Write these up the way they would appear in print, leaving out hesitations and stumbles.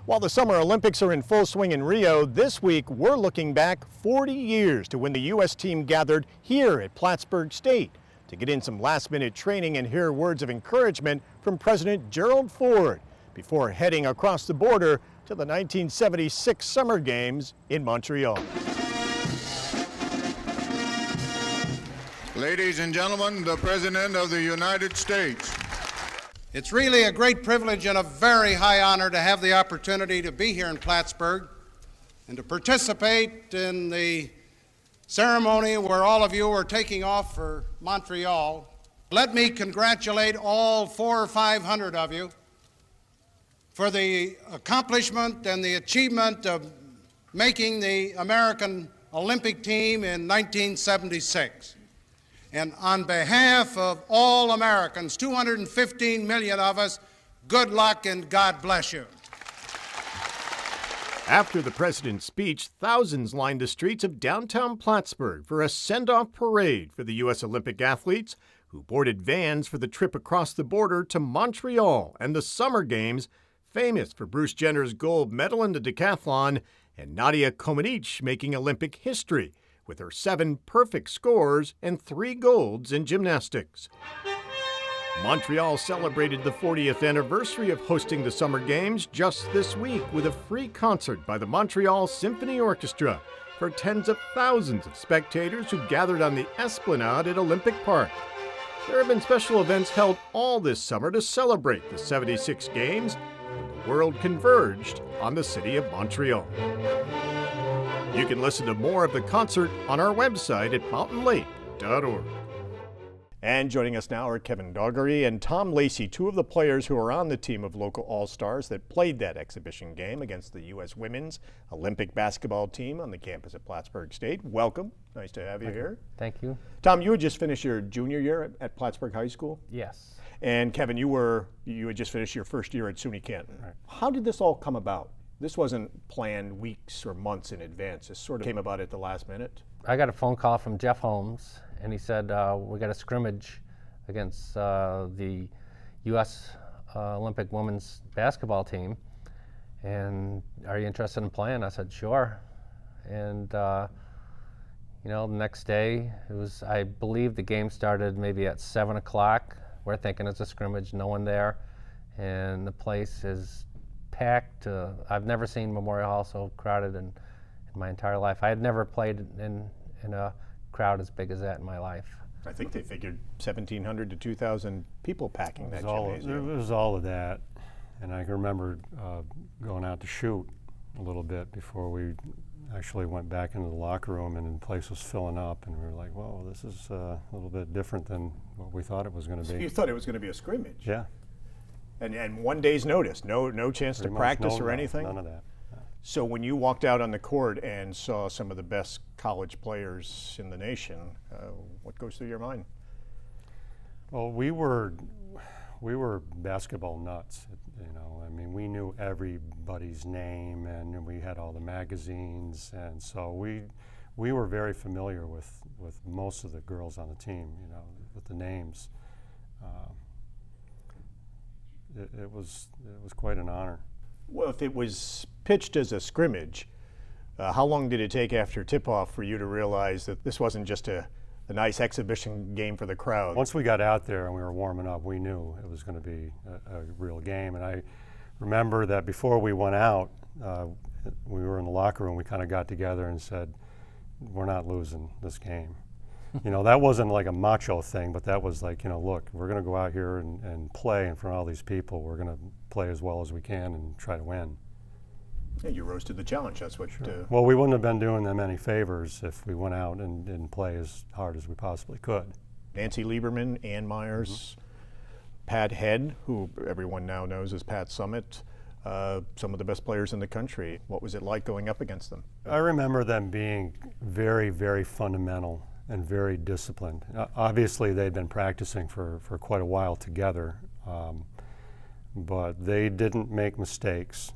While the Summer Olympics are in full swing in Rio, this week we're looking back 40 years to when the U.S. team gathered here at Plattsburgh State to get in some last-minute training and hear words of encouragement from President Gerald Ford before heading across the border to the 1976 Summer Games in Montreal. Ladies and gentlemen, the President of the United States. It's really a great privilege and a very high honor to have the opportunity to be here in Plattsburgh and to participate in the ceremony where all of you are taking off for Montreal. Let me congratulate all 400 or 500 of you for the accomplishment and the achievement of making the American Olympic team in 1976. And on behalf of all Americans, 215 million of us, good luck and God bless you. After the president's speech, thousands lined the streets of downtown Plattsburgh for a send-off parade for the U.S. Olympic athletes who boarded vans for the trip across the border to Montreal and the Summer Games, famous for Bruce Jenner's gold medal in the decathlon and Nadia Comaneci making Olympic history with her 7 perfect scores and 3 golds in gymnastics. Montreal celebrated the 40th anniversary of hosting the Summer Games just this week with a free concert by the Montreal Symphony Orchestra for tens of thousands of spectators who gathered on the Esplanade at Olympic Park. There have been special events held all this summer to celebrate the 76 Games when the world converged on the city of Montreal. You can listen to more of the concert on our website at mountainlake.org. And joining us now are Kevin Doggery and Tom Lacey, 2 of the players who are on the team of local All-Stars that played that exhibition game against the U.S. Women's Olympic basketball team on the campus at Plattsburgh State. Welcome. Nice to have you here. Thank you. Tom, you had just finished your junior year at Plattsburgh High School? Yes. And Kevin, you had just finished your first year at SUNY Canton. Right. How did this all come about? This wasn't planned weeks or months in advance. This sort of came about at the last minute. I got a phone call from Jeff Holmes, and he said, we got a scrimmage against the U.S. Olympic women's basketball team, and are you interested in playing? I said, sure. And, the next day, I believe the game started maybe at 7 o'clock. We're thinking it's a scrimmage, no one there, and the place is packed. I've never seen Memorial Hall so crowded in my entire life. I had never played in a crowd as big as that in my life. I think they figured 1,700 to 2,000 people packing that gymnasium. It was all of that, and I can remember going out to shoot a little bit before we actually went back into the locker room, and the place was filling up, and we were like, whoa, this is a little bit different than what we thought it was going to be. So you thought it was going to be a scrimmage? Yeah. And 1 day's notice, no chance to practice or anything? None of that. No. So when you walked out on the court and saw some of the best college players in the nation, what goes through your mind? Well, we were basketball nuts, I mean, we knew everybody's name, and we had all the magazines, and so we were very familiar with most of the girls on the team, with the names. It was quite an honor. Well, if it was pitched as a scrimmage, how long did it take after tip-off for you to realize that this wasn't just a nice exhibition game for the crowd? Once we got out there and we were warming up, we knew it was going to be a real game. And I remember that before we went out, we were in the locker room, we kind of got together and said, we're not losing this game. That wasn't like a macho thing, but that was like, look, we're going to go out here and play in front of all these people. We're going to play as well as we can and try to win. Yeah, you rose to the challenge. That's what. Sure. Well, we wouldn't have been doing them any favors if we went out and didn't play as hard as we possibly could. Nancy Lieberman, Ann Myers, Pat Head, who everyone now knows as Pat Summitt, some of the best players in the country. What was it like going up against them? I remember them being very, very fundamental and very disciplined. Obviously, they'd been practicing for quite a while together, but they didn't make mistakes.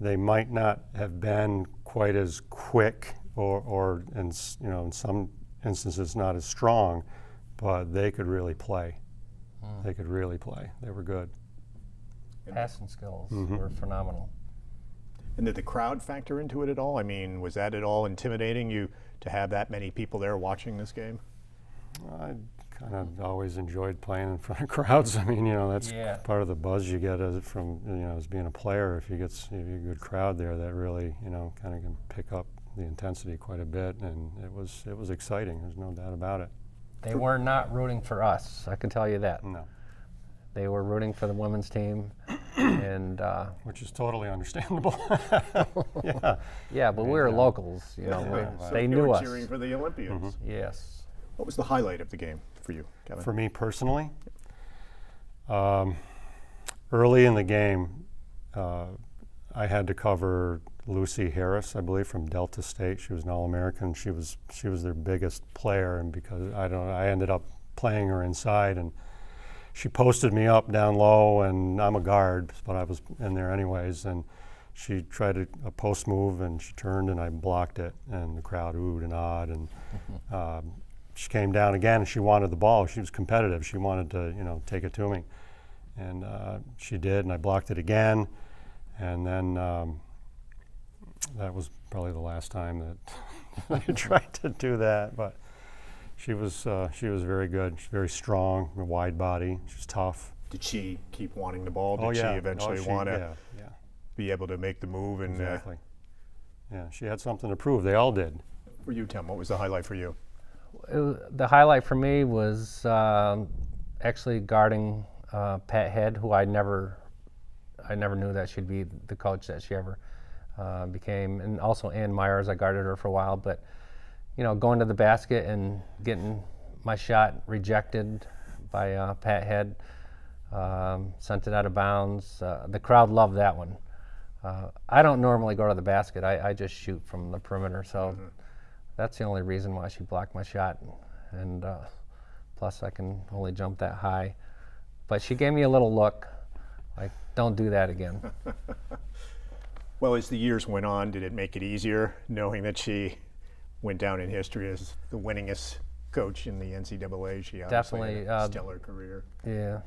They might not have been quite as quick or in some instances not as strong, but they could really play. They could really play. They were good. Passing skills were phenomenal. And did the crowd factor into it at all? I mean, was that at all intimidating you to have that many people there watching this game? I kind of always enjoyed playing in front of crowds. I mean, that's part of the buzz you get from, as being a player. If you get a good crowd there, that really, kind of can pick up the intensity quite a bit, and it was exciting. There's no doubt about it. They were not rooting for us, I can tell you that. No. They were rooting for the women's team, and which is totally understandable. Yeah, but we were locals, they knew were us. Cheering for the Olympians. Yes. What was the highlight of the game for you, Kevin? For me personally, early in the game, I had to cover Lucy Harris, I believe, from Delta State. She was an All-American. She was their biggest player, and because I ended up playing her inside, and she posted me up down low, and I'm a guard, but I was in there anyways, and she tried a post move, and she turned, and I blocked it, and the crowd oohed and awed, and she came down again, and she wanted the ball. She was competitive. She wanted to, take it to me, and she did, and I blocked it again, and then that was probably the last time that I tried to do that, but she was very good. She's very strong, a wide body. She's tough. Did she keep wanting the ball? Did she eventually want to be able to make the move? And exactly. Yeah, she had something to prove. They all did. For you, Tim, what was the highlight for you? The highlight for me was actually guarding Pat Head, who I never knew that she'd be the coach that she ever became, and also Ann Myers. I guarded her for a while, but going to the basket and getting my shot rejected by Pat Head, sent it out of bounds. The crowd loved that one. I don't normally go to the basket. I just shoot from the perimeter, so that's the only reason why she blocked my shot. And plus, I can only jump that high. But she gave me a little look, like, don't do that again. Well, as the years went on, did it make it easier knowing that she went down in history as the winningest coach in the NCAA? She obviously Definitely, had a stellar career. Yeah,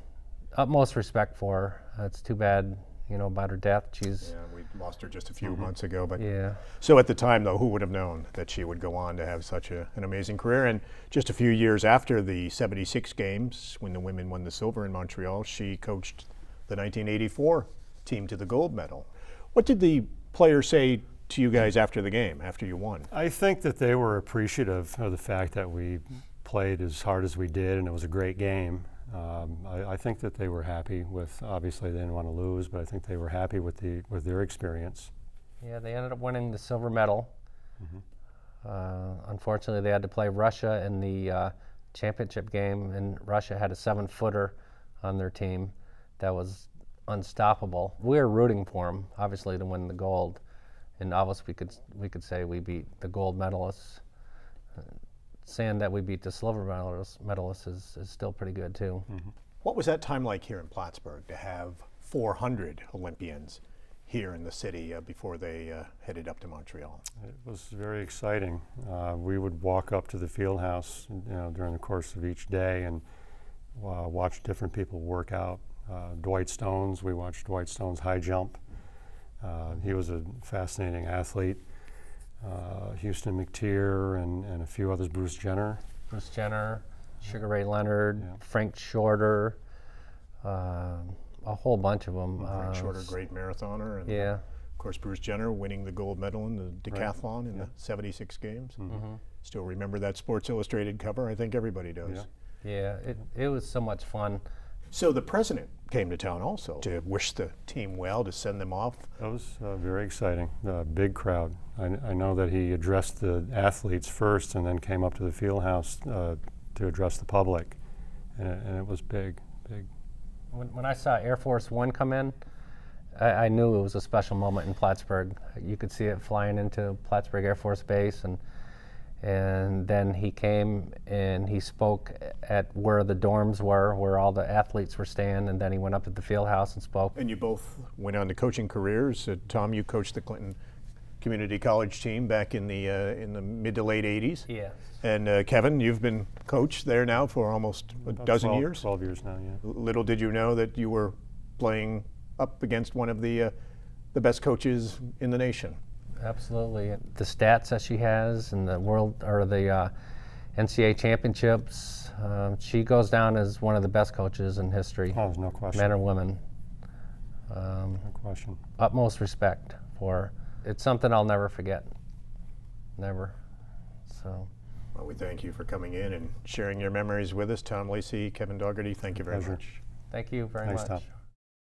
utmost respect for her. It's too bad, about her death. Yeah, we lost her just a few months ago. But Yeah. So at the time, though, who would have known that she would go on to have such an amazing career? And just a few years after the '76 games, when the women won the silver in Montreal, she coached the 1984 team to the gold medal. What did the players say to you guys after the game, after you won? I think that they were appreciative of the fact that we played as hard as we did, and it was a great game. I think that they were happy with. Obviously, they didn't want to lose, but I think they were happy with their experience. Yeah, they ended up winning the silver medal. Unfortunately, they had to play Russia in the championship game, and Russia had a 7-footer on their team that was unstoppable. We were rooting for them, obviously, to win the gold, and obviously we could say we beat the gold medalists. Saying that we beat the silver medalists is still pretty good too. What was that time like here in Plattsburgh to have 400 Olympians here in the city before they headed up to Montreal? It was very exciting. We would walk up to the Fieldhouse, during the course of each day and watch different people work out. Dwight Stones, we watched Dwight Stones high jump. He was a fascinating athlete. Houston McTeer and a few others, Bruce Jenner, Sugar Ray Leonard, Frank Shorter, a whole bunch of them. Frank Shorter, great marathoner. And yeah. Of course, Bruce Jenner winning the gold medal in the decathlon in the '76 games. Still remember that Sports Illustrated cover? I think everybody does. Yeah, it was so much fun. So the president came to town also to wish the team well, to send them off. That was very exciting. Big crowd. I know that he addressed the athletes first and then came up to the Fieldhouse to address the public, and it was big. When I saw Air Force One come in, I knew it was a special moment in Plattsburgh. You could see it flying into Plattsburgh Air Force Base, and then he came and he spoke at where the dorms were, where all the athletes were staying, and then he went up to the Fieldhouse and spoke. And you both went on to coaching careers. Tom, you coached the Clinton Community College team back in the mid to late '80s. Yeah. And Kevin, you've been coach there now for almost a dozen 12, years. 12 years now, yeah. Little did you know that you were playing up against one of the the best coaches in the nation. Absolutely. The stats that she has and the NCAA championships, she goes down as one of the best coaches in history. Oh, there's no question. Men or women. No question. Utmost respect for her. It's something I'll never forget. Never. So. Well, we thank you for coming in and sharing your memories with us. Tom Lacey, Kevin Dougherty, thank you very Pleasure. much. Thank you very Thanks, much. Tom.